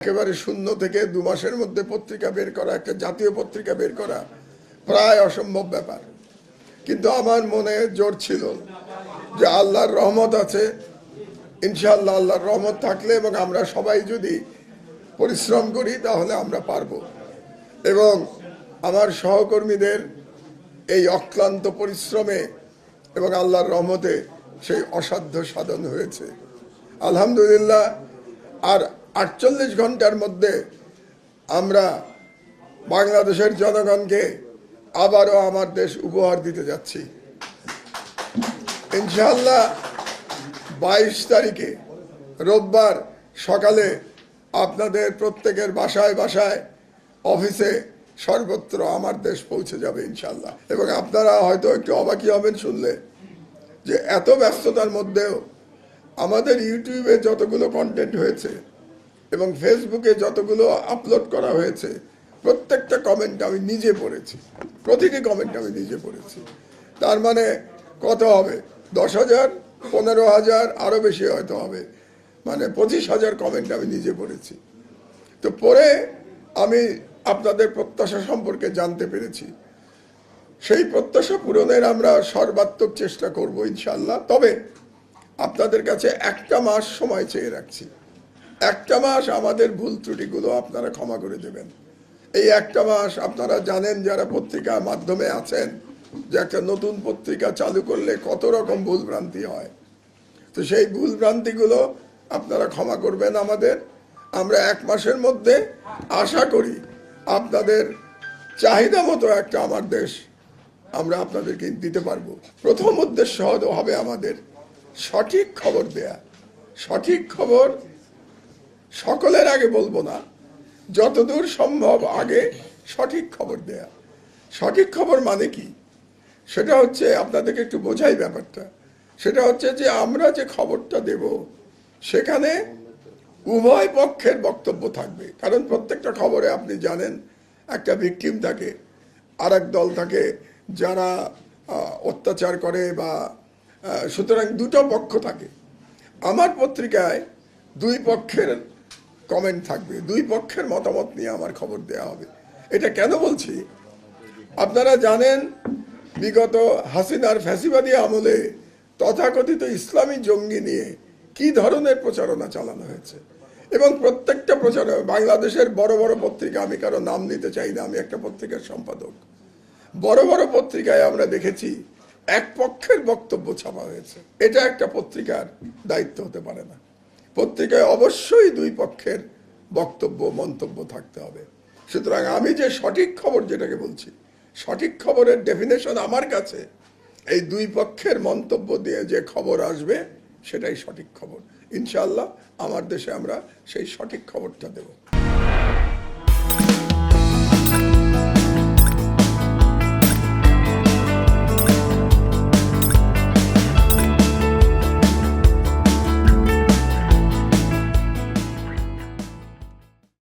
একেবারে শূন্য থেকে 2 মাসের মধ্যে পত্রিকা বের করা, একটা জাতীয় পত্রিকা বের করা প্রায় অসম্ভব ব্যাপার। কিন্তু আমার মনে জোর ছিল যে আল্লাহর রহমত আছে, ইনশাআল্লাহ আল্লাহর রহমত থাকলে এবং আমরা সবাই যদি পরিশ্রম করি তাহলে আমরা পারবো। এবং আমার সহকর্মীদের এই অক্লান্ত পরিশ্রমে এবং আল্লাহর রহমতে সেই অসাধ্য সাধন হয়েছে আলহামদুলিল্লাহ। আর 48 ঘন্টার মধ্যে আমরা বাংলাদেশের জনগণকে আবারও আমার দেশ উপহার দিতে যাচ্ছি ইনশাআল্লাহ। 22 তারিখে রোববার সকালে আপনাদের প্রত্যেকের বাসায় বাসায়, অফিসে, সর্বত্র আমার দেশ পৌঁছে যাবে ইনশাআল্লাহ। এবং আপনারা হয়তো একটু অবাকই হবেন শুনলে যে এত ব্যস্ততার মধ্যেও আমাদের ইউটিউবে যতগুলো কন্টেন্ট হয়েছে এবং ফেসবুকে যতগুলো আপলোড করা হয়েছে, প্রত্যেকটা কমেন্ট আমি নিজে পড়েছি, প্রতিটি কমেন্ট আমি নিজে পড়েছি। তার মানে কত হবে? 10,000, 15,000, আরও বেশি হয়তো হবে, মানে 25,000 কমেন্ট আমি নিজে পড়েছি। তো পরে আমি আপনাদের প্রত্যাশা সম্পর্কে জানতে পেরেছি। সেই প্রত্যাশা পূরণের আমরা সর্বাত্মক চেষ্টা করব ইনশাআল্লাহ। তবে আপনাদের কাছে একটা মাস সময় চেয়ে রাখছি। একটা মাস আমাদের ভুল ত্রুটিগুলো আপনারা ক্ষমা করে দেবেন। এই একটা মাস আপনারা জানেন, যারা পত্রিকা মাধ্যমে আছেন, যে একটা নতুন পত্রিকা চালু করলে কত রকম ভুল ভ্রান্তি হয়। তো সেই ভুল ভ্রান্তিগুলো আপনারা ক্ষমা করবেন আমাদের। আমরা 1 মাসের মধ্যে আশা করি আপনাদের চাহিদা মতো একটা আমার দেশ আমরা আপনাদেরকে দিতে পারবো। প্রথম উদ্দেশ্য হবে আমাদের সঠিক খবর দেয়া। সঠিক খবর সকলের আগে বলবো না, যতদূর সম্ভব আগে সঠিক খবর দেয়া। সঠিক খবর মানে কি? সেটা হচ্ছে, আপনাদেরকে একটু বোঝাই ব্যাপারটা। সেটা হচ্ছে যে আমরা যে খবরটা দেব সেখানে উভয় পক্ষের বক্তব্য থাকবে। কারণ প্রত্যেকটা খবরে আপনি জানেন একটা ভিকটিম থাকে, আর এক দল থাকে যারা অত্যাচার করে, বা সুতরাং দুটো পক্ষ থাকে। আমার পত্রিকায় 2 পক্ষের কমেন্ট থাকবে, 2 পক্ষের মতামত নিয়ে আমার খবর দেয়া হবে। এটা কেন বলছি? আপনারা জানেন বিগত হাসিনার ফ্যাসিবাদী আমলে তথাকথিত ইসলামী জঙ্গি নিয়ে কি ধরনের প্রচারণা চালানো হয়েছে। এবং প্রত্যেকটা প্রচারণা, বাংলাদেশের বড় বড় পত্রিকা, আমি কারো নাম নিতে চাই না, আমি একটা পত্রিকার সম্পাদক, বড় বড় পত্রিকায় আমরা দেখেছি এক পক্ষের বক্তব্য ছাপা হয়েছে। এটা একটা পত্রিকার দায়িত্ব হতে পারে না। পত্রিকায় অবশ্যই 2 পক্ষের বক্তব্য, মন্তব্য থাকতে হবে। সুতরাং আমি যে সঠিক খবর যেটাকে বলছি, সঠিক খবরের ডেফিনেশন আমার কাছে এই 2 পক্ষের মন্তব্য দিয়ে যে খবর আসবে সেটাই সঠিক খবর। ইনশাআল্লাহ আমার দেশে আমরা সেই সঠিক খবরটা দেব।